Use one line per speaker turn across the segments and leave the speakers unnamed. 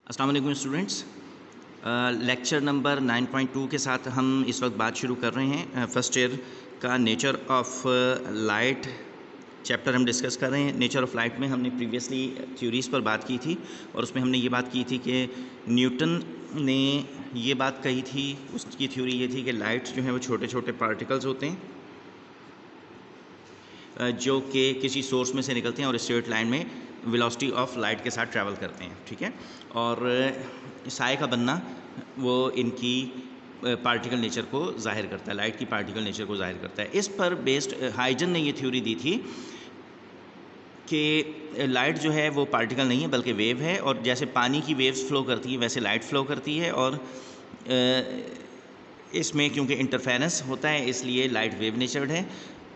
अस्सलाम वालेकुम students. Lecture number 9.2 के साथ हम इस वक्त बात शुरू कर रहे हैं। फर्स्ट ईयर का नेचर ऑफ लाइट चैप्टर हम डिस्कस कर रहे हैं। नेचर ऑफ लाइट में हमने प्रीवियसली थ्योरीज़ पर बात की थी और उसमें हमने ये बात की थी कि न्यूटन ने ये बात कही थी, उसकी थ्योरी ये थी कि लाइट जो है वो छोटे छोटे पार्टिकल्स होते हैं जो कि किसी सोर्स में से निकलते हैं और स्ट्रेट लाइन में वेलोसिटी ऑफ लाइट के साथ ट्रैवल करते हैं, ठीक है। और साए का बनना वो इनकी पार्टिकल नेचर को जाहिर करता है, लाइट की पार्टिकल नेचर को जाहिर करता है। इस पर बेस्ड हाइजन ने ये थ्योरी दी थी कि लाइट जो है वो पार्टिकल नहीं है बल्कि वेव है, और जैसे पानी की वेव्स फ्लो करती है वैसे लाइट फ्लो करती है, और इसमें क्योंकि इंटरफेरेंस होता है इसलिए लाइट वेव नेचर्ड है।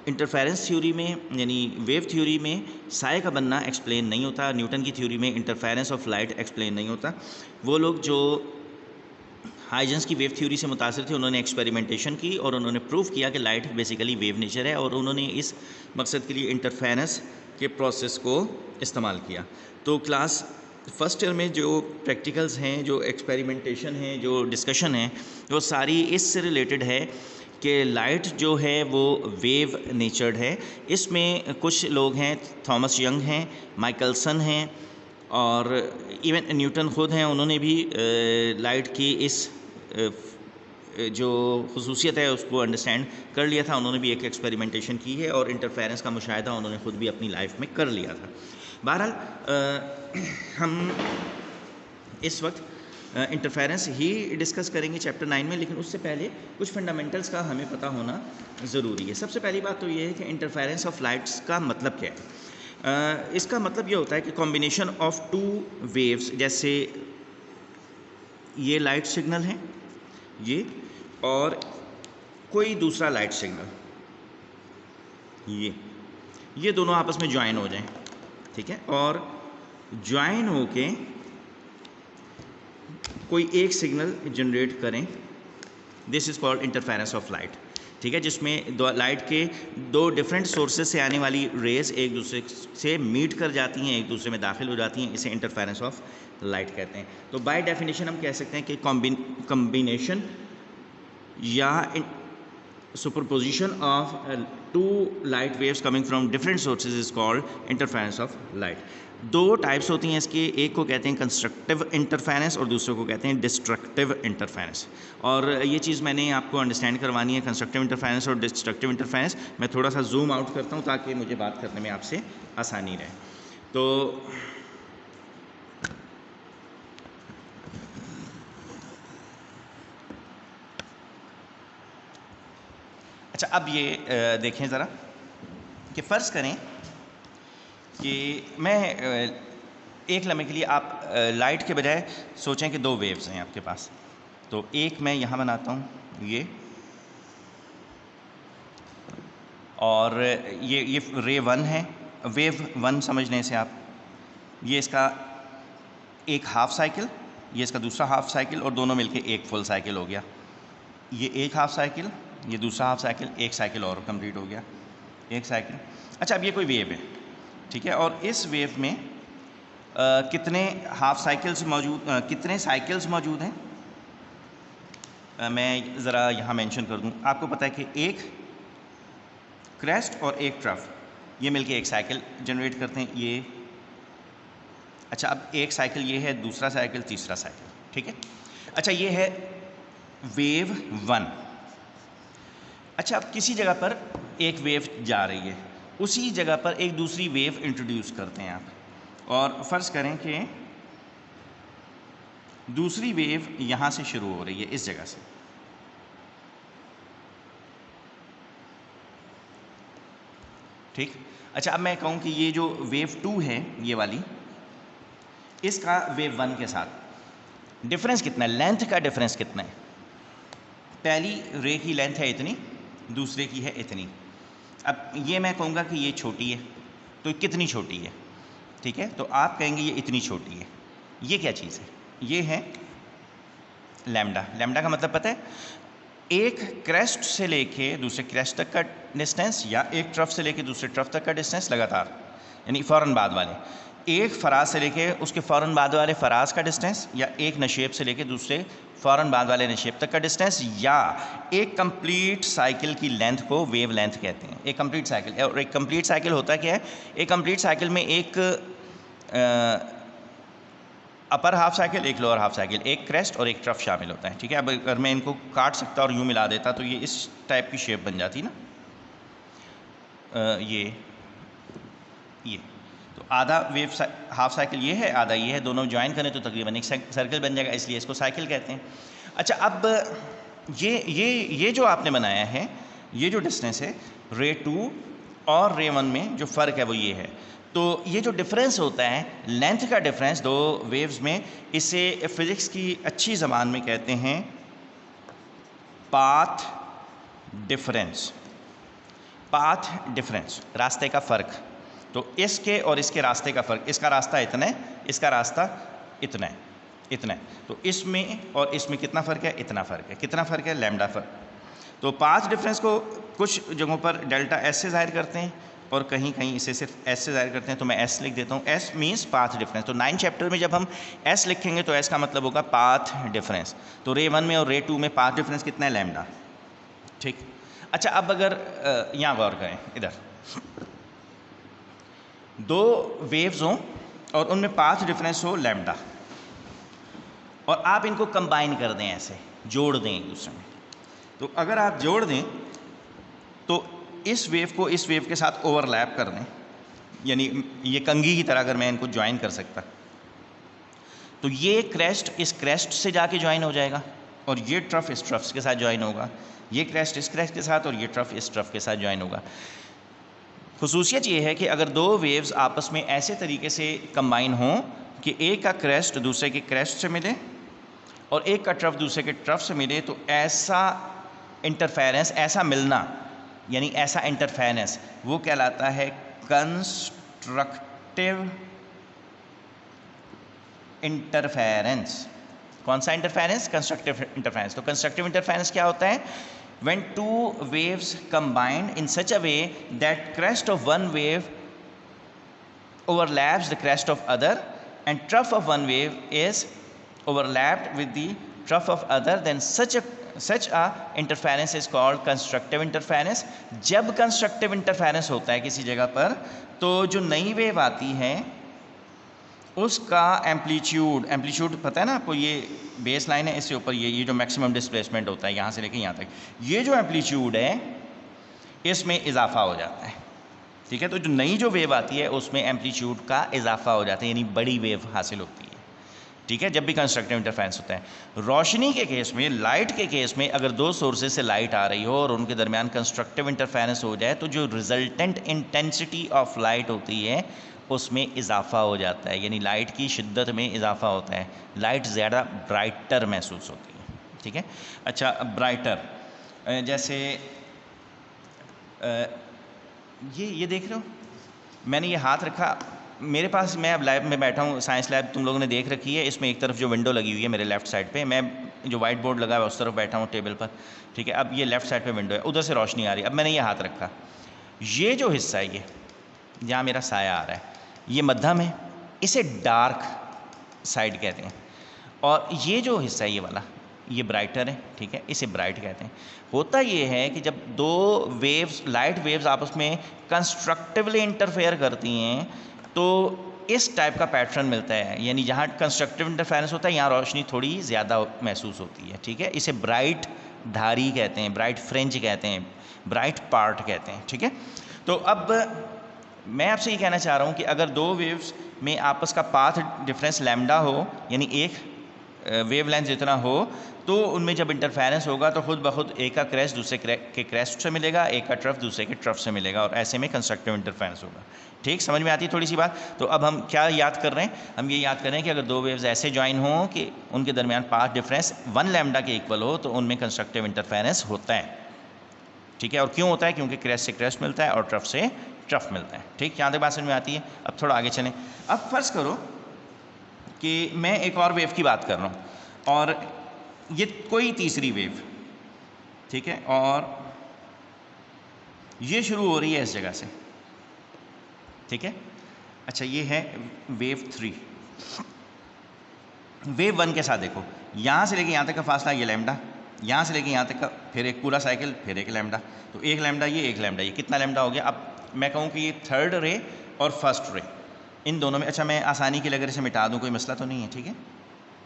इंटरफेरेंस थ्योरी में यानी वेव थ्योरी में साए का बनना एक्सप्लेन नहीं होता, न्यूटन की थ्योरी में इंटरफेरेंस ऑफ लाइट एक्सप्लेन नहीं होता। वो लोग जो हाइजेंस की वेव थ्योरी से मुतासिर थे उन्होंने एक्सपेरिमेंटेशन की और उन्होंने प्रूव किया कि लाइट बेसिकली वेव नेचर है, और उन्होंने इस मकसद के लिए इंटरफेरेंस के प्रोसेस को इस्तेमाल किया। तो क्लास फर्स्ट ईयर में जो प्रैक्टिकल्स हैं, जो एक्सपेरिमेंटेशन है, जो डिस्कशन है, वो सारी इससे रिलेटेड है कि लाइट जो है वो वेव नेचर्ड है। इसमें कुछ लोग हैं, थॉमस यंग हैं, माइकलसन हैं और इवन न्यूटन ख़ुद हैं, उन्होंने भी लाइट की इस जो खुसूसियत है उसको अंडरस्टैंड कर लिया था। उन्होंने भी एक एक्सपेरिमेंटेशन की है और इंटरफेरेंस का मुशाहिदा उन्होंने ख़ुद भी अपनी लाइफ में कर लिया था। बहरहाल हम इस वक्त इंटरफेरेंस ही डिस्कस करेंगे चैप्टर 9 में, लेकिन उससे पहले कुछ फंडामेंटल्स का हमें पता होना ज़रूरी है। सबसे पहली बात तो ये है कि इंटरफेरेंस ऑफ लाइट्स का मतलब क्या है। इसका मतलब ये होता है कि कॉम्बिनेशन ऑफ टू वेव्स, जैसे ये लाइट सिग्नल है ये, और कोई दूसरा लाइट सिग्नल, ये दोनों आपस में ज्वाइन हो जाएं, ठीक है, और ज्वाइन होके कोई एक सिग्नल जनरेट करें। This is called interference of light, ठीक है, जिसमें लाइट के दो डिफरेंट सोर्सेज से आने वाली रेज एक दूसरे से मीट कर जाती हैं, एक दूसरे में दाखिल हो जाती हैं, इसे इंटरफेरेंस ऑफ लाइट कहते हैं। तो बाय डेफिनेशन हम कह सकते हैं कि कॉम्बिनेशन या superposition of two light waves coming from different sources is called interference of light. दो टाइप्स होती हैं इसके, एक को कहते हैं कंस्ट्रक्टिव इंटरफेरेंस और दूसरे को कहते हैं डिस्ट्रक्टिव इंटरफेरेंस। और ये चीज़ मैंने आपको अंडरस्टैंड करवानी है, कंस्ट्रक्टिव इंटरफेरेंस और डिस्ट्रक्टिव इंटरफेरेंस। मैं थोड़ा सा जूम आउट करता हूँ ताकि मुझे बात करने में आपसे आसानी रहे। तो अच्छा, अब ये देखें ज़रा कि फ़र्ज़ करें कि मैं एक लम्हे के लिए आप लाइट के बजाय सोचें कि दो वेव्स हैं आपके पास। तो एक मैं यहाँ बनाता हूँ ये, और ये रे 1 है, वेव 1 समझने से आप, ये इसका एक हाफ साइकिल, ये इसका दूसरा हाफ साइकिल, और दोनों मिलके एक फुल साइकिल हो गया। ये एक हाफ साइकिल, ये दूसरा हाफ साइकिल, एक साइकिल और कंप्लीट हो गया, एक साइकिल। अच्छा, अब ये कोई वेव है, ठीक है, और इस वेव में कितने हाफ साइकिल्स मौजूद, कितने साइकिल्स मौजूद हैं, मैं ज़रा यहाँ मेंशन कर दूँ। आपको पता है कि एक क्रेस्ट और एक ट्रफ, ये मिलके एक साइकिल जनरेट करते हैं, ये। अच्छा, अब एक साइकिल ये है, दूसरा साइकिल, तीसरा साइकिल, ठीक है। अच्छा, ये है वेव 1। अच्छा, अब किसी जगह पर एक वेव जा रही है, उसी जगह पर एक दूसरी वेव इंट्रोड्यूस करते हैं आप, और फ़र्ज़ करें कि दूसरी वेव यहाँ से शुरू हो रही है, इस जगह से, ठीक। अच्छा, अब मैं कहूँ कि ये जो वेव 2 है, ये वाली, इसका वेव 1 के साथ डिफरेंस कितना है, लेंथ का डिफरेंस कितना है। पहली रे की लेंथ है इतनी, दूसरे की है इतनी। अब ये मैं कहूँगा कि ये छोटी है, तो कितनी छोटी है, ठीक है, तो आप कहेंगे ये इतनी छोटी है। ये क्या चीज़ है, ये है लैम्डा। लैम्डा का मतलब पता है, एक क्रेस्ट से लेके दूसरे क्रेस्ट तक का डिस्टेंस, या एक ट्रफ से लेके दूसरे ट्रफ तक का डिस्टेंस लगातार, यानी फ़ौरन बाद वाले, एक फराज से लेके उसके फ़ौरन बाद वाले फराज का डिस्टेंस, या एक नशेब से लेके दूसरे फ़ौरन बाद वाले नशेब तक का डिस्टेंस, या एक कंप्लीट साइकिल की लेंथ को वेव लेंथ कहते हैं। एक कंप्लीट साइकिल, और एक कंप्लीट साइकिल होता क्या है, एक कंप्लीट साइकिल में एक अपर हाफ साइकिल, एक लोअर हाफ साइकिल, एक क्रेस्ट और एक ट्रफ शामिल होता है। ठीक है, अब अगर मैं इनको काट सकता और यूँ मिला देता तो ये इस टाइप की शेप बन जाती ना, ये तो आधा वेव हाफ साइकिल ये है, आधा ये है, दोनों ज्वाइन करें तो तकरीबन एक सर्कल बन जाएगा, इसलिए इसको साइकिल कहते हैं। अच्छा, अब ये जो आपने बनाया है, ये जो डिस्टेंस है रे 2 और रे 1 में जो फ़र्क है वो ये है। तो ये जो डिफरेंस होता है, लेंथ का डिफरेंस दो वेव्स में, इसे फिज़िक्स की अच्छी ज़बान में कहते हैं पाथ डिफरेंस। पाथ डिफरेंस, रास्ते का फ़र्क। तो इसके और इसके रास्ते का फ़र्क, इसका रास्ता इतना है, इसका रास्ता इतना है, इतना है, तो इसमें और इसमें कितना फ़र्क है, इतना फ़र्क है। कितना फ़र्क है, लैम्डा फ़र्क। तो पाथ डिफरेंस को कुछ जगहों पर डेल्टा एस से ज़ाहिर करते हैं और कहीं कहीं इसे सिर्फ एस से ज़ाहिर करते हैं, तो मैं एस लिख देता हूँ। S means path difference. तो 9 चैप्टर में जब हम एस लिखेंगे तो एस का मतलब होगा पाथ डिफरेंस। तो रे 1 में और रे 2 में पाथ डिफरेंस कितना है, लैम्डा। ठीक। अच्छा, अब अगर यहाँ गौर करें, इधर दो वेव्स हों और उनमें पाथ डिफरेंस हो लैम्डा, और आप इनको कंबाइन कर दें, ऐसे जोड़ दें एक दूसरे में, तो अगर आप जोड़ दें तो इस वेव को इस वेव के साथ ओवरलैप कर दें, यानी ये कंघी की तरह अगर मैं इनको ज्वाइन कर सकता, तो ये क्रेस्ट इस क्रेस्ट से जाके ज्वाइन हो जाएगा और ये ट्रफ इस ट्रफ के साथ ज्वाइन होगा, ये क्रेस्ट इस क्रेस्ट के साथ और ये ट्रफ इस ट्रफ के साथ ज्वाइन होगा। खुसूसियत ये है कि अगर दो वेव्स आपस में ऐसे तरीके से कंबाइन हों कि एक का क्रेस्ट दूसरे के क्रेस्ट से मिले और एक का ट्रफ दूसरे के ट्रफ से मिले, तो ऐसा इंटरफेरेंस, ऐसा मिलना, यानी ऐसा इंटरफेरेंस, वो कहलाता है कंस्ट्रक्टिव इंटरफेरेंस। कौन सा इंटरफेरेंस, कंस्ट्रक्टिव इंटरफेरेंस। तो कंस्ट्रक्टिव इंटरफेरेंस क्या होता है, when two waves combined in such a way that crest of one wave overlaps the crest of other and trough of one wave is overlapped with the trough of other, then such a interference is called constructive interference। जब constructive interference होता है किसी जगह पर, तो जो नई wave आती है उसका एम्पलीट्यूड पता है ना आपको, ये बेस लाइन है, इससे ऊपर ये जो मैक्सिमम डिस्प्लेसमेंट होता है यहाँ से लेकर यहाँ तक, ये जो एम्पलीट्यूड है इसमें इजाफा हो जाता है। ठीक है, तो जो नई जो वेव आती है उसमें एम्पलीट्यूड का इजाफा हो जाता है, यानी बड़ी वेव हासिल होती है। ठीक है, जब भी कंस्ट्रक्टिव इंटरफेरेंस होता है। रोशनी के केस में, लाइट के केस में, अगर दो सोर्सेज से लाइट आ रही हो और उनके दरमियान कंस्ट्रक्टिव इंटरफेरेंस हो जाए, तो जो रिजल्टेंट इंटेंसिटी ऑफ लाइट होती है उसमें इजाफा हो जाता है, यानी लाइट की शिद्दत में इजाफा होता है, लाइट ज़्यादा ब्राइटर महसूस होती है। ठीक है, अच्छा, ब्राइटर जैसे ये देख रहे हो, मैंने ये हाथ रखा मेरे पास, मैं अब लैब में बैठा हूँ, साइंस लैब तुम लोगों ने देख रखी है, इसमें एक तरफ जो विंडो लगी हुई है मेरे लेफ़्ट साइड पे, मैं जो वाइट बोर्ड लगा है उस तरफ बैठा हूँ टेबल पर। ठीक है, अब ये लेफ़्ट साइड पे विंडो है, उधर से रोशनी आ रही है, अब मैंने ये हाथ रखा, ये जो हिस्सा है, ये जहाँ मेरा साया आ रहा है, ये मध्यम है, इसे डार्क साइड कहते हैं, और ये जो हिस्सा है ये वाला, ये ब्राइटर है। ठीक है, इसे ब्राइट कहते हैं। होता ये है कि जब दो वेव्स, लाइट वेव्स आपस में कंस्ट्रक्टिवली इंटरफेयर करती हैं तो इस टाइप का पैटर्न मिलता है, यानी जहाँ कंस्ट्रक्टिव इंटरफेरेंस होता है यहाँ रोशनी थोड़ी ज़्यादा महसूस होती है। ठीक है, इसे ब्राइट धारी कहते हैं, ब्राइट फ्रिंज कहते हैं, ब्राइट पार्ट कहते हैं। ठीक है, तो अब मैं आपसे ये कहना चाह रहा हूँ कि अगर दो वेव्स में आपस का पाथ डिफरेंस लैम्डा हो, यानी एक वेवलेंथ जितना हो, तो उनमें जब इंटरफेरेंस होगा तो खुद ब खुद एक का क्रेस्ट दूसरे के क्रेस्ट से मिलेगा, एक का ट्रफ दूसरे के ट्रफ से मिलेगा, और ऐसे में कंस्ट्रक्टिव इंटरफेरेंस होगा। ठीक, समझ में आती है थोड़ी सी बात। तो अब हम क्या याद कर रहे हैं, हम ये याद कर रहे हैं कि अगर दो वेव्स ऐसे ज्वाइन हों कि उनके दरमियान पाथ डिफरेंस 1 लैम्डा के इक्वल हो, तो उनमें कंस्ट्रक्टिव इंटरफेरेंस होता है। ठीक है, और क्यों होता है, क्योंकि क्रेस्ट से क्रेस्ट मिलता है और ट्रफ से ट्रफ मिलता है। ठीक, यहाँ तक बात समझ में आती है। अब थोड़ा आगे चलें। अब फ़र्ज़ करो कि मैं एक और वेव की बात कर रहा हूँ और ये कोई तीसरी वेव, ठीक है, और ये शुरू हो रही है इस जगह से। ठीक है, अच्छा ये है वेव 3। वेव 1 के साथ देखो, यहाँ से लेके यहाँ तक का फासला ये लैम्डा, यहाँ से लेके यहाँ तक का फिर एक पूरा साइकिल, फिर एक लैम्डा, तो एक लैम्डा ये, एक लैम्डा ये, कितना लैम्डा हो गया। अब मैं कहूँ कि ये थर्ड रे और फर्स्ट रे इन दोनों में, अच्छा मैं आसानी के लिए अगर इसे मिटा दूँ कोई मसला तो नहीं है, ठीक है,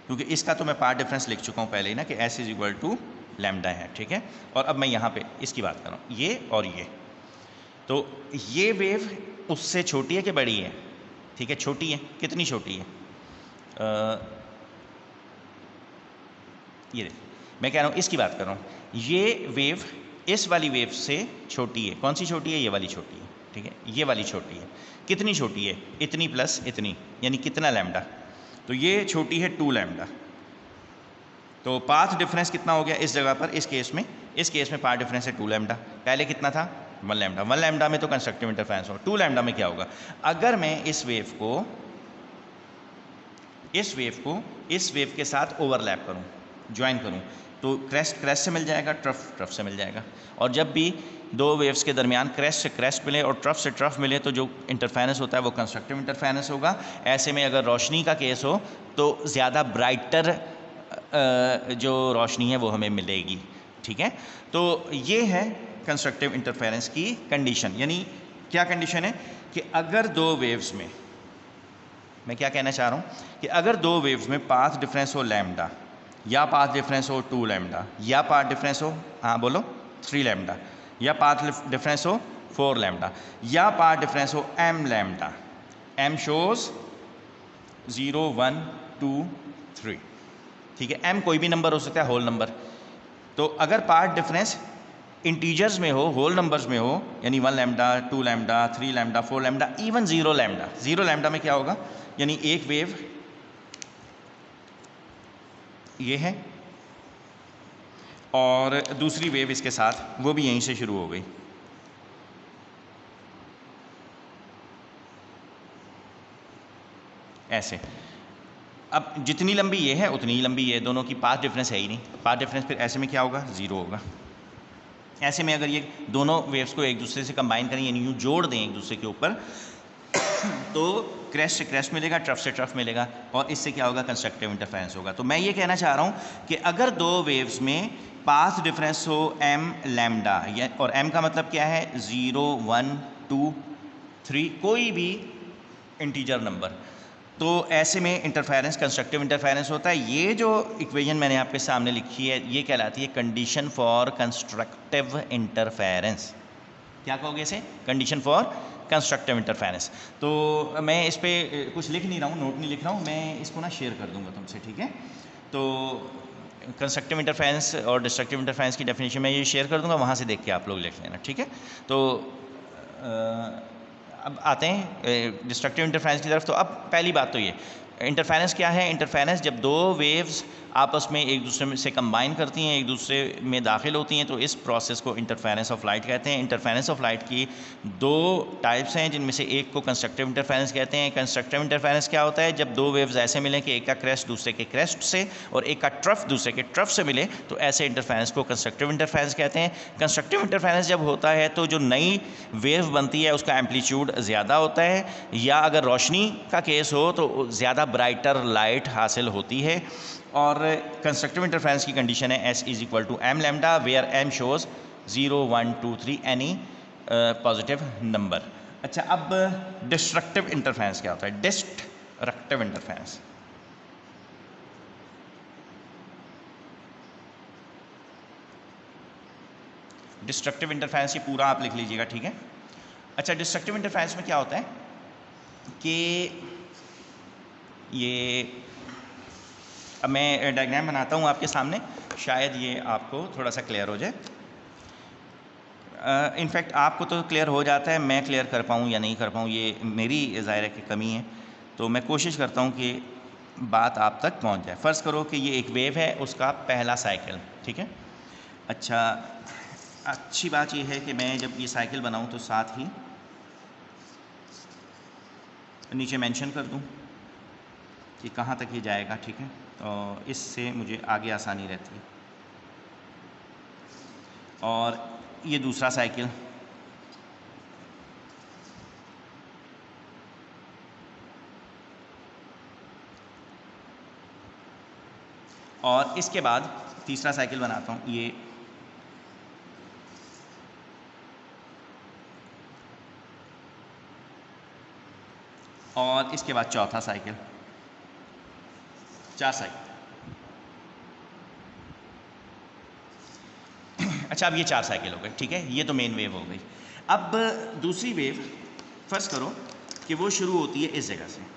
क्योंकि इसका तो मैं पार्ट डिफरेंस लिख चुका हूँ पहले ही ना कि S is equal to lambda है, ठीक है। और अब मैं यहाँ पे इसकी बात कर रहा हूँ, ये और ये, तो ये वेव उससे छोटी है कि बड़ी है, ठीक है, छोटी है, कितनी छोटी है, ये मैं कह रहा हूँ इसकी बात कर रहा हूँ, ये वेव इस वाली वेव से छोटी है, कौन सी छोटी है, ये वाली छोटी है, ठीक है, ये वाली छोटी है, कितनी छोटी है, इतनी प्लस इतनी, यानी कितना लैम्डा, तो ये छोटी है 2 लैम्डा, तो पाथ डिफरेंस कितना हो गया इस जगह पर, इस केस में पाथ डिफरेंस है 2 लैम्डा, पहले कितना था 1 लैम्डा, 1 लैम्डा में तो कंस्ट्रक्टिव इंटरफेरेंस हो, 2 लैम्डा में क्या होगा, अगर मैं इस वेव के साथ ओवरलैप करूं, ज्वाइन करूं, तो क्रेस्ट से मिल जाएगा, ट्रफ से मिल जाएगा, और जब भी दो वेव्स के दरमियान क्रेस्ट से क्रेस्ट मिले और ट्रफ से ट्रफ मिले तो जो इंटरफेरेंस होता है वो कंस्ट्रक्टिव इंटरफेरेंस होगा। ऐसे में अगर रोशनी का केस हो तो ज़्यादा ब्राइटर जो रोशनी है वो हमें मिलेगी, ठीक है। तो ये है कंस्ट्रक्टिव इंटरफेरेंस की कंडीशन, यानी क्या कंडीशन है कि अगर दो वेव्स में, मैं क्या कहना चाह रहा हूँ कि अगर दो वेव्स में पाथ डिफरेंस हो लैम्डा, या पाथ डिफरेंस हो 2 लैम्डा, या पाथ डिफरेंस हो, हाँ बोलो 3 लैम्डा, या पाथ डिफरेंस हो 4 लैम्डा, या पाथ डिफरेंस हो m लैम्डा, m शोज 0 1 2 3, ठीक है, m कोई भी नंबर हो सकता है, होल नंबर, तो अगर पाथ डिफरेंस इंटीजर्स में हो, होल नंबर्स में हो, यानी 1 lambda 2 lambda 3 lambda 4 lambda, even 0 lambda, 0 lambda में क्या होगा, यानी एक वेव ये है और दूसरी वेव इसके साथ वो भी यहीं से शुरू हो गई, ऐसे। अब जितनी लंबी ये है उतनी ही लंबी ये, दोनों की पाथ डिफरेंस है ही नहीं, पाथ डिफरेंस फिर ऐसे में क्या होगा, 0 होगा। ऐसे में अगर ये दोनों वेव्स को एक दूसरे से कंबाइन करें, यानी यूँ जोड़ दें एक दूसरे के ऊपर, तो क्रेस्ट से क्रेस्ट मिलेगा, ट्रफ से ट्रफ मिलेगा, और इससे क्या होगा, कंस्ट्रक्टिव इंटरफेरेंस होगा। तो मैं ये कहना चाह रहा हूँ कि अगर दो वेव्स में पाथ डिफरेंस हो m लैम्डा, और m का मतलब क्या है, 0 1 2 3, कोई भी इंटीजर नंबर, तो ऐसे में इंटरफेरेंस कंस्ट्रक्टिव इंटरफेरेंस होता है। ये जो इक्वेशन मैंने आपके सामने लिखी है ये कहलाती है कंडीशन फॉर कंस्ट्रक्टिव इंटरफेरेंस। क्या कहोगे इसे, कंडीशन फॉर कंस्ट्रक्टिव इंटरफेरेंस। तो मैं इस पर कुछ लिख नहीं रहा हूँ, नोट नहीं लिख रहा हूँ, मैं इसको ना शेयर कर दूंगा तुमसे, ठीक है। तो कंस्ट्रक्टिव इंटरफेरेंस और डिस्ट्रक्टिव इंटरफेरेंस की डेफिनेशन मैं ये शेयर कर दूंगा, वहाँ से देख के आप लोग लिख लेना, ठीक है। तो अब आते हैं डिस्ट्रक्टिव इंटरफेरेंस की तरफ। तो अब पहली बात तो ये इंटरफेरेंस क्या है, इंटरफेरेंस जब दो वेव्स आपस में एक दूसरे से कंबाइन करती हैं, एक दूसरे में दाखिल होती हैं, तो इस प्रोसेस को इंटरफेरेंस ऑफ लाइट कहते हैं। इंटरफेरेंस ऑफ लाइट की दो टाइप्स हैं, जिनमें से एक को कंस्ट्रक्टिव इंटरफेरेंस कहते हैं। कंस्ट्रक्टिव इंटरफेरेंस क्या होता है, जब दो वेव्स ऐसे मिलें कि एक का क्रेस्ट दूसरे के क्रेस्ट से और एक का ट्रफ दूसरे के ट्रफ से मिले, तो ऐसे इंटरफेरेंस को कंस्ट्रक्टिव इंटरफेरेंस कहते हैं। कंस्ट्रक्टिव इंटरफेरेंस जब होता है तो जो नई वेव बनती है उसका एम्पलीट्यूड ज़्यादा होता है, या अगर रोशनी का केस हो तो ज़्यादा ब्राइटर लाइट हासिल होती है। और कंस्ट्रक्टिव इंटरफेरेंस की कंडीशन है S is equal to m lambda, where m shows 0 1 2 3 any positive number. अच्छा, अब डिस्ट्रक्टिव इंटरफेरेंस क्या होता है, डिस्ट्रक्टिव इंटरफेरेंस। डिस्ट्रक्टिव इंटरफेरेंस ये पूरा आप लिख लीजिएगा, ठीक है। अच्छा, डिस्ट्रक्टिव इंटरफेरेंस में क्या होता है कि ये, अब मैं डायग्राम बनाता हूँ आपके सामने, शायद ये आपको थोड़ा सा क्लियर हो जाए। इनफैक्ट आपको तो क्लियर हो जाता है, मैं क्लियर कर पाऊँ या नहीं कर पाऊँ ये मेरी ज़ाहिर की कमी है, तो मैं कोशिश करता हूँ कि बात आप तक पहुँच जाए। फ़र्ज़ करो कि ये एक वेव है, उसका पहला साइकिल, ठीक है। अच्छा, अच्छी बात ये है कि मैं जब ये साइकिल बनाऊँ तो साथ ही नीचे मेंशन कर दूँ कि कहाँ तक ये जाएगा, ठीक है, तो इससे मुझे आगे आसानी रहती है। और ये दूसरा साइकिल, और इसके बाद तीसरा साइकिल बनाता हूँ ये, और इसके बाद चौथा साइकिल, 4 साइकिल। अच्छा, अब ये 4 साइकिल हो गए, ठीक है, ये तो मेन वेव हो गई। अब दूसरी वेव फर्स्ट करो कि वो शुरू होती है इस जगह से,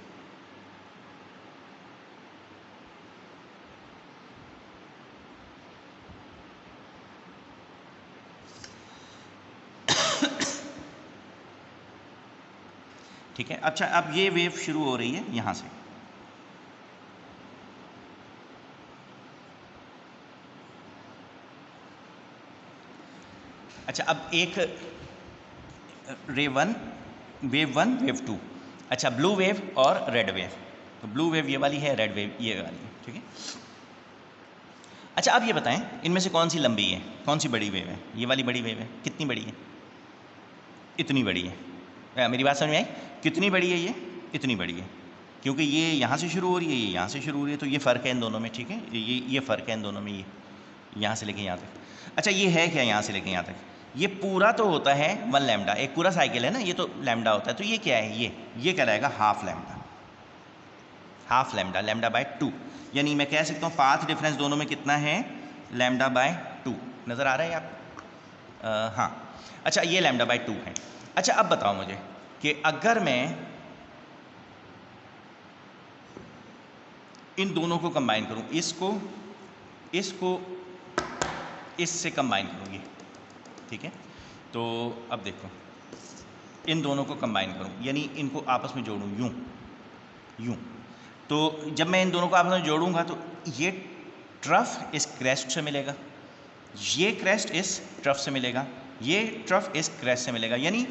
ठीक है। अच्छा, अब ये वेव शुरू हो रही है यहाँ से, अच्छा, अब एक वेव 1 वेव 2, अच्छा, ब्लू वेव और रेड वेव, तो ब्लू वेव ये वाली है, रेड वेव ये वाली है, ठीक है। अच्छा, अब ये बताएं इनमें से कौन सी लंबी है, कौन सी बड़ी वेव है? ये वाली बड़ी वेव है, कितनी बड़ी है? इतनी बड़ी है। मेरी बात समझ में आई? कितनी बड़ी है ये? इतनी बड़ी है, क्योंकि ये यहाँ से शुरू हो रही है, ये यहाँ से शुरू हो रही है, तो ये फ़र्क है इन दोनों में, ठीक है, ये फ़र्क है इन दोनों में, ये यहाँ से लेके यहाँ तक। अच्छा, ये है क्या यहाँ से लेके यहाँ तक? ये पूरा तो होता है 1 लैम्डा, एक पूरा साइकिल है ना, ये तो लैम्डा होता है, तो ये क्या है? ये कहलाएगा half lambda, half lambda, lambda by 2, यानी मैं कह सकता हूँ पाथ डिफरेंस दोनों में कितना है? Lambda by 2। नज़र आ रहा है आप? हाँ। अच्छा, ये लैम्डा बाय 2 है। अच्छा, अब बताओ मुझे कि अगर मैं इन दोनों को कंबाइन करूं, इसको इससे कंबाइन करूंगी, ठीक है, तो अब देखो, इन दोनों को कंबाइन करूं, यानी इनको आपस में जोड़ूं, यूं, तो जब मैं इन दोनों को आपस में जोड़ूंगा तो ये ट्रफ इस क्रेस्ट से मिलेगा, ये क्रेस्ट इस ट्रफ से मिलेगा, ये ट्रफ इस क्रेस्ट से मिलेगा, यानी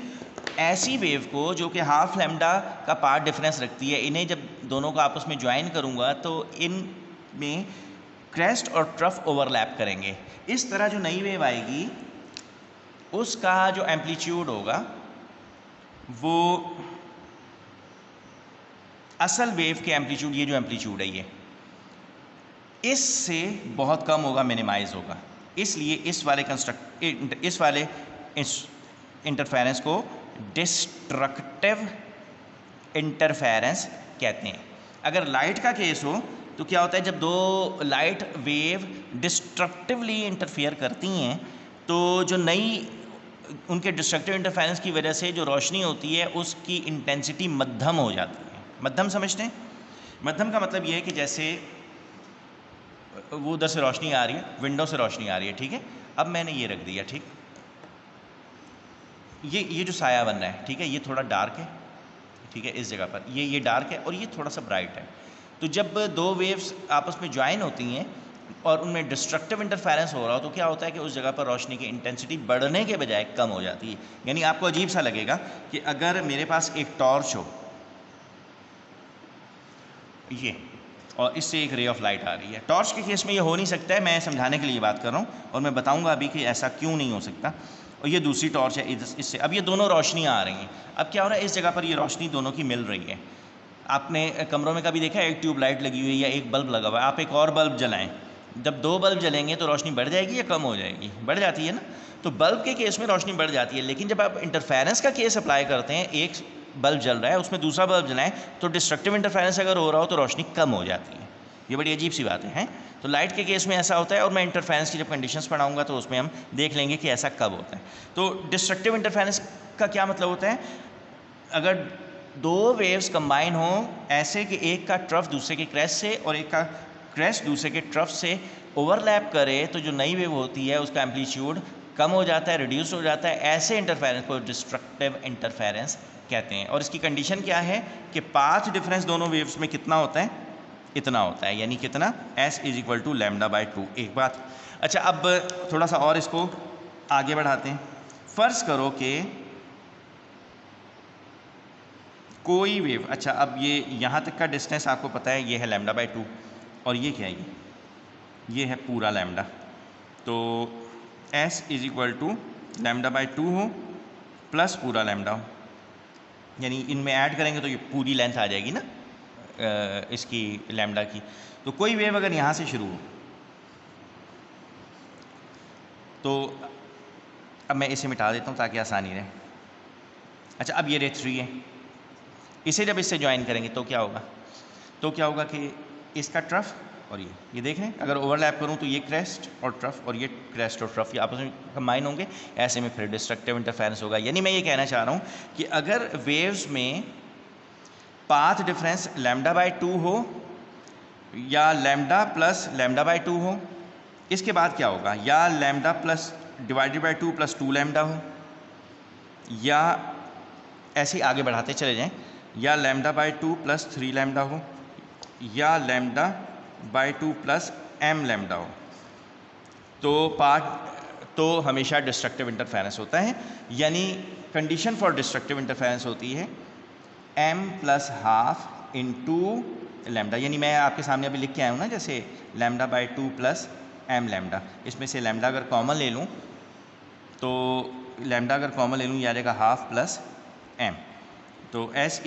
ऐसी वेव को जो कि हाफ लैम्डा का पार्ट डिफरेंस रखती है, इन्हें जब दोनों को आपस में ज्वाइन करूंगा तो इन में क्रेस्ट और ट्रफ ओवरलैप करेंगे। इस तरह जो नई वेव आएगी उसका जो एम्पलीट्यूड होगा वो असल वेव के एम्पलीट्यूड, ये जो एम्पलीट्यूड है ये इससे बहुत कम होगा, मिनिमाइज होगा, इसलिए इस वाले इंटरफेरेंस को डिस्ट्रक्टिव इंटरफेरेंस कहते हैं। अगर लाइट का केस हो तो क्या होता है, जब दो लाइट वेव डिस्ट्रक्टिवली इंटरफेयर करती हैं तो जो नई उनके डिस्ट्रक्टिव इंटरफेरेंस की वजह से जो रोशनी होती है उसकी इंटेंसिटी मध्यम हो जाती है। मध्यम समझते हैं? मध्यम का मतलब ये है कि जैसे वो उधर से रोशनी आ रही है, विंडो से रोशनी आ रही है, ठीक है, अब मैंने ये रख दिया, ठीक, ये जो साया बन रहा है, ठीक है, ये थोड़ा डार्क है, ठीक है, इस जगह पर ये डार्क है और ये थोड़ा सा ब्राइट है। तो जब दो वेव्स आपस में ज्वाइन होती हैं और उनमें डिस्ट्रक्टिव इंटरफेरेंस हो रहा हो तो क्या होता है कि उस जगह पर रोशनी की इंटेंसिटी बढ़ने के बजाय कम हो जाती है। यानी आपको अजीब सा लगेगा कि अगर मेरे पास एक टॉर्च हो ये और इससे एक रे ऑफ लाइट आ रही है, टॉर्च के केस में ये हो नहीं सकता है, मैं समझाने के लिए बात कर रहा हूँ और मैं बताऊँगा अभी कि ऐसा क्यों नहीं हो सकता। और ये दूसरी टॉर्च है, इससे अब ये दोनों रोशनियाँ आ रही हैं। अब क्या हो रहा है, इस जगह पर ये रोशनी दोनों की मिल रही है। आपने कमरों में कभी देखा है एक ट्यूब लाइट लगी हुई है या एक बल्ब लगा हुआ है, आप एक और बल्ब जलाएं, जब दो बल्ब जलेंगे तो रोशनी बढ़ जाएगी या कम हो जाएगी? बढ़ जाती है ना। तो बल्ब के केस में रोशनी बढ़ जाती है, लेकिन जब आप इंटरफेरेंस का केस अप्लाई करते हैं, एक बल्ब जल रहा है उसमें दूसरा बल्ब जलाएं तो डिस्ट्रक्टिव इंटरफेरेंस अगर हो रहा हो तो रोशनी कम हो जाती है। ये बड़ी अजीब सी बात है? तो लाइट के केस में ऐसा होता है और मैं इंटरफेरेंस की जब कंडीशंस पढ़ाऊंगा तो उसमें हम देख लेंगे कि ऐसा कब होता है। तो डिस्ट्रक्टिव इंटरफेरेंस का क्या मतलब होता है, अगर दो वेव्स कंबाइन हो ऐसे कि एक का ट्रफ दूसरे के क्रेस्ट से और एक का क्रेस्ट दूसरे के ट्रफ से ओवरलैप करे तो जो नई वेव होती है उसका एम्पलीट्यूड कम हो जाता है, रिड्यूस हो जाता है। ऐसे इंटरफेरेंस को डिस्ट्रक्टिव इंटरफेरेंस कहते हैं। और इसकी कंडीशन क्या है कि पाथ डिफरेंस दोनों वेव्स में कितना होता है? इतना होता है, यानी कितना? s = λ/2। एक बात। अच्छा, अब थोड़ा सा और इसको आगे बढ़ाते हैं। फर्ज करो कि कोई वेव, अच्छा अब ये यहाँ तक का डिस्टेंस आपको पता है, ये है λ/2 और ये क्या है, ये है पूरा लैम्डा। तो s = λ/2 हो प्लस पूरा लैम्डा हो, यानी इनमें ऐड करेंगे तो ये पूरी लेंथ आ जाएगी ना इसकी लैम्डा की। तो कोई वेव अगर यहाँ से शुरू हो, तो अब मैं इसे मिटा देता हूँ ताकि आसानी रहे। अच्छा, अब ये रे 3 है, इसे जब इससे ज्वाइन करेंगे तो क्या होगा, कि इसका ट्रफ और ये देख रहे हैं, अगर ओवरलैप करूं तो ये क्रेस्ट और ट्रफ और ये क्रेस्ट और ट्रफ ये आपस में कंबाइन होंगे, ऐसे में फिर डिस्ट्रक्टिव इंटरफेरेंस होगा। यानी मैं ये कहना चाह रहा हूं कि अगर वेव्स में पाथ डिफरेंस λ/2 हो या λ+λ/2 हो, इसके बाद क्या होगा, या λ+/2 + 2λ हो, या ऐसे ही आगे बढ़ाते चले जाएं, या λ/2 + 3λ हो, या λ/2 + mλ हो, तो हमेशा डिस्ट्रक्टिव इंटरफेरेंस होता है। यानी कंडीशन फॉर डिस्ट्रक्टिव इंटरफेरेंस होती है m+½ × λ। यानी मैं आपके सामने अभी लिख के आया हूँ ना, जैसे λ/2 + mλ, इसमें से λ अगर कॉमन ले लूँ तो ये आ जाएगा ½ + m, तो s =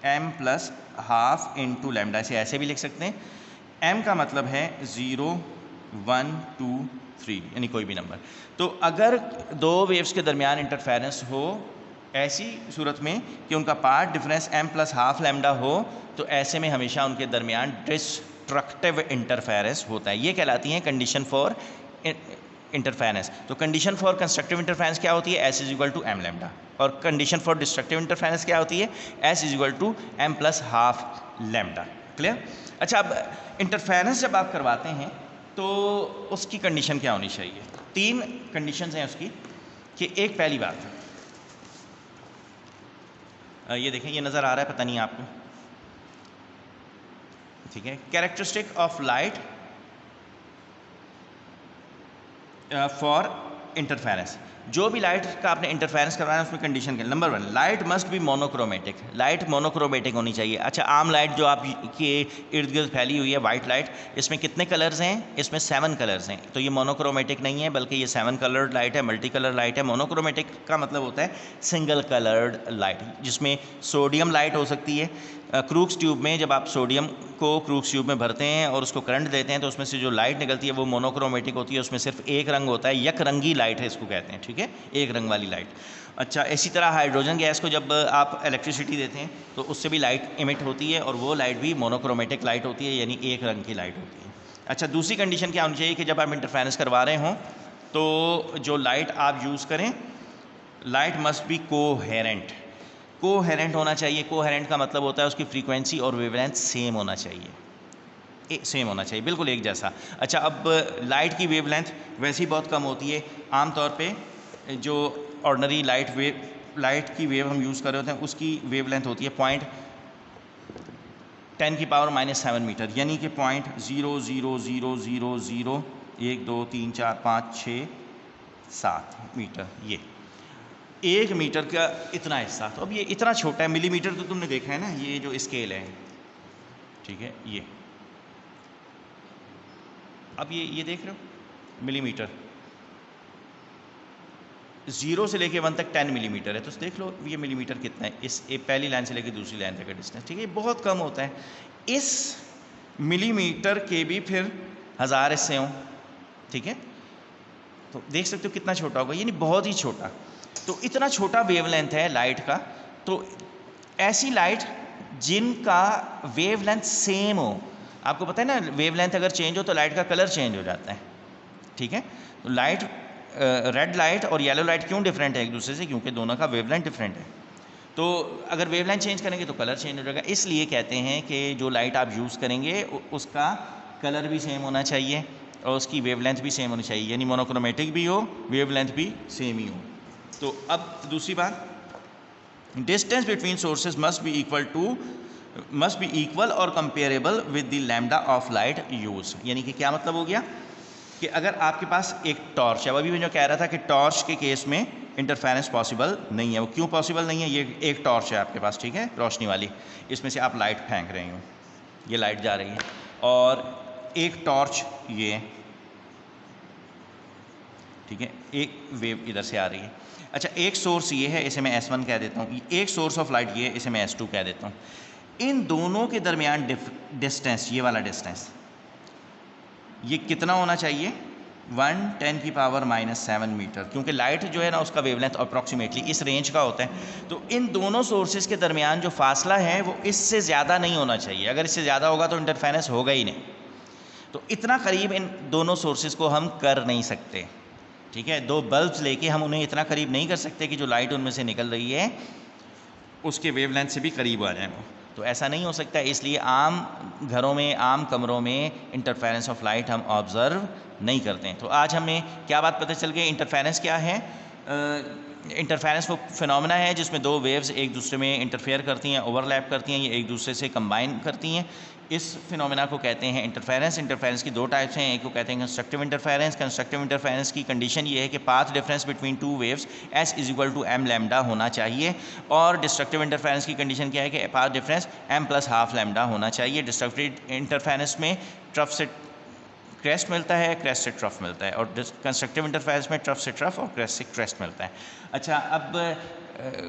m+½ × λ। इसे ऐसे भी लिख सकते हैं, m का मतलब है 0, 1, 2, 3 यानी कोई भी नंबर। तो अगर दो वेव्स के दरमियान इंटरफेरेंस हो ऐसी सूरत में कि उनका पाथ डिफरेंस m+½ λ हो, तो ऐसे में हमेशा उनके दरमियान डिस्ट्रक्टिव इंटरफेरेंस होता है। ये कहलाती हैं कंडीशन फॉर इंटरफेरेंस। तो कंडीशन फॉर कंस्ट्रक्टिव इंटरफेरेंस क्या होती है, s = mλ, और कंडीशन फॉर डिस्ट्रक्टिव इंटरफेरेंस क्या होती है, s = m+½ λ। क्लियर? अच्छा, अब इंटरफेरेंस जब आप करवाते हैं तो उसकी कंडीशन क्या होनी चाहिए? 3 कंडीशंस हैं उसकी। कि एक पहली बात, ये देखें, ये नज़र आ रहा है, पता नहीं आपको, ठीक है, characteristic of light for interference. जो भी लाइट का आपने इंटरफेरेंस करवाना है उसमें कंडीशन क्या? Number 1, light must be monochromatic. Light monochromatic होनी चाहिए। अच्छा, आम लाइट जो आप के इर्द गिर्द फैली हुई है, वाइट लाइट, इसमें कितने कलर्स हैं? इसमें 7 कलर्स हैं। तो ये मोनोक्रोमेटिक नहीं है, बल्कि ये 7 कलर्ड लाइट है, मल्टी कलर लाइट है। मोनोक्रोमेटिक का मतलब होता है सिंगल कलर्ड लाइट, जिसमें सोडियम लाइट हो सकती है। क्रूक्स ट्यूब में जब आप सोडियम को क्रूक्स ट्यूब में भरते हैं और उसको करंट देते हैं तो उसमें से जो लाइट निकलती है वो मोनोक्रोमेटिक होती है, उसमें सिर्फ एक रंग होता है, यक रंगी लाइट है इसको कहते हैं, ठीक है, एक रंग वाली लाइट। अच्छा, इसी तरह हाइड्रोजन गैस को जब आप इलेक्ट्रिसिटी देते हैं तो उससे भी लाइट इमिट होती है और वो लाइट भी मोनोक्रोमेटिक लाइट होती है, यानी एक रंग की लाइट होती है। अच्छा, दूसरी कंडीशन क्या होनी चाहिए कि जब आप इंटरफेरेंस करवा रहे हों तो जो लाइट आप यूज़ करें, लाइट मस्ट बी कोहेरेंट होना चाहिए। कोहेरेंट का मतलब होता है उसकी फ्रीक्वेंसी और वेवलेंथ सेम होना चाहिए, सेम होना चाहिए, बिल्कुल एक जैसा। अच्छा, अब लाइट की वेवलेंथ वैसे ही बहुत कम होती है। आम तौर पे जो ऑर्डिनरी लाइट की वेव हम यूज़ कर रहे होते हैं उसकी वेवलेंथ होती है 10⁻⁻7 मीटर, यानी कि 0.00000 1 2 3 4 5 6 7 मीटर, ये 1 मीटर का इतना हिस्सा। तो अब ये इतना छोटा है, मिलीमीटर तो तुमने देखा है ना, ये जो स्केल है, ठीक है, ये अब ये देख रहे हो मिलीमीटर, 0 से लेके 1 तक 10 मिलीमीटर है। तो देख लो ये मिलीमीटर कितना है इस पहली लाइन से लेके दूसरी लाइन तक का डिस्टेंस, ठीक है, बहुत कम होता है। इस मिलीमीटर के भी फिर 1000 हिस्से हों, ठीक है, तो देख सकते हो कितना छोटा होगा, यानी बहुत ही छोटा। तो इतना छोटा वेवलेंथ है लाइट का। तो ऐसी लाइट जिनका वेवलेंथ सेम हो, आपको पता है ना, वेवलेंथ अगर चेंज हो तो लाइट का कलर चेंज हो जाता है, ठीक है। तो लाइट, रेड लाइट और येलो लाइट क्यों डिफरेंट है एक दूसरे से? क्योंकि दोनों का वेवलेंथ डिफरेंट है। तो अगर वेवलेंथ चेंज करेंगे तो कलर चेंज हो जाएगा। इसलिए कहते हैं कि जो लाइट आप यूज़ करेंगे उसका कलर भी सेम होना चाहिए और उसकी वेवलेंथ भी सेम होनी चाहिए, यानी मोनोक्रोमेटिक भी हो, वेवलेंथ भी सेम ही हो। तो अब दूसरी बात, distance between sources must be equal और comparable with the lambda of light use. यानी कि क्या मतलब हो गया कि अगर आपके पास एक टॉर्च है, अभी मैं जो कह रहा था कि टॉर्च के केस में इंटरफेरेंस पॉसिबल नहीं है। वो क्यों पॉसिबल नहीं है? ये एक टॉर्च है आपके पास, ठीक है, रोशनी वाली, इसमें से आप लाइट फेंक रहे हो, ये लाइट जा रही है, और एक टॉर्च ये, ठीक है, एक वेव इधर से आ रही है। अच्छा, एक सोर्स ये है, इसे मैं S1 कह देता हूँ, एक सोर्स ऑफ लाइट ये, इसे मैं S2 कह देता हूँ। इन दोनों के दरमियान डिस्टेंस, ये वाला डिस्टेंस, ये कितना होना चाहिए? 1×10⁻⁷ मीटर, क्योंकि लाइट जो है ना उसका वेवलेंथ अप्रॉक्सीमेटली इस रेंज का होता है। तो इन दोनों सोर्सेज के दरमियान जो फासला है वो इससे ज़्यादा नहीं होना चाहिए। अगर इससे ज़्यादा होगा तो इंटरफेरेंस होगा ही नहीं। तो इतना करीब इन दोनों सोर्सेज को हम कर नहीं सकते, ठीक है। दो बल्ब्स लेके हम उन्हें इतना करीब नहीं कर सकते कि जो लाइट उनमें से निकल रही है उसके वेवलेंथ से भी करीब आ जाए वो। तो ऐसा नहीं हो सकता, इसलिए आम घरों में, आम कमरों में इंटरफेरेंस ऑफ लाइट हम ऑब्ज़र्व नहीं करते हैं। तो आज हमें क्या बात पता चल गई, इंटरफेरेंस क्या है। इंटरफेरेंस वो फिनोमेना है जिसमें दो वेव्स एक दूसरे में इंटरफेयर करती हैं, ओवरलैप करती हैं, ये एक दूसरे से कंबाइन करती हैं। इस फिनोमेना को कहते हैं इंटरफेरेंस। इंटरफेरेंस की दो टाइप्स हैं, एक को कहते हैं कंस्ट्रक्टिव इंटरफेरेंस। कंस्ट्रक्टिव इंटरफेरेंस की कंडीशन ये है कि path difference between two waves s = m lambda होना चाहिए, और डिस्ट्रक्टिव इंटरफेरेंस की कंडीशन क्या है कि पाथ डिफरेंस m + ½ लैम्डा होना चाहिए। डिस्ट्रक्टिव इंटरफेरेंस में ट्रफ से क्रेस्ट मिलता है, क्रेस्ट से ट्रफ मिलता है, और कंस्ट्रक्टिव इंटरफेरेंस में ट्रफ से ट्रफ और क्रेस्ट से क्रेस्ट मिलता है। अच्छा, अब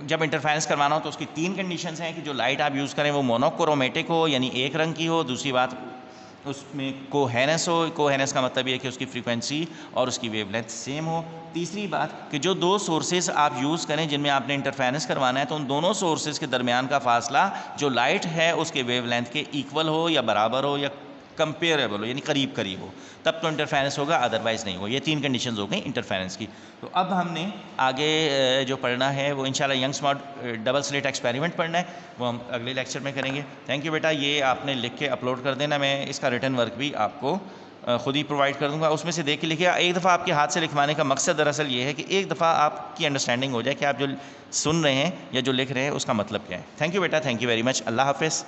जब इंटरफेरेंस करवाना हो तो उसकी तीन कंडीशंस हैं कि जो लाइट आप यूज़ करें वो मोनोक्रोमेटिक हो, यानी एक रंग की हो। दूसरी बात, उसमें कोहेरेंस हो। कोहेरेंस का मतलब ये है कि उसकी फ्रीक्वेंसी और उसकी वेवलेंथ सेम हो। तीसरी बात कि जो दो सोर्सेज आप यूज़ करें जिनमें आपने इंटरफेरेंस करवाना है, तो उन दोनों सोर्सेज के दरमियान का फासला जो लाइट है उसके वेवलेंथ के इक्वल हो या बराबर हो या कंपेरेबल हो, यानी करीब करीब हो, तब तो इंटरफेरेंस होगा, अदरवाइज़ नहीं हो। ये तीन कंडीशंस हो गई इंटरफेरेंस की। तो अब हमने आगे जो पढ़ना है वो इंशाल्लाह यंग्स मॉड डबल स्लिट एक्सपेरिमेंट पढ़ना है, वो हम अगले लेक्चर में करेंगे। थैंक यू बेटा, ये आपने लिख के अपलोड कर देना, मैं इसका रिटन वर्क भी आपको ख़ुद ही प्रोवाइड कर दूंगा, उसमें से देख के लिखिए। एक दफ़ा आपके हाथ से लिखवाने का मकसद दरअसल ये है कि एक दफ़ा आपकी अंडरस्टैंडिंग हो जाए कि आप जो सुन रहे हैं या जो लिख रहे हैं उसका मतलब क्या है। थैंक यू बेटा, थैंक यू वेरी मच, अल्लाह हाफ़िज़।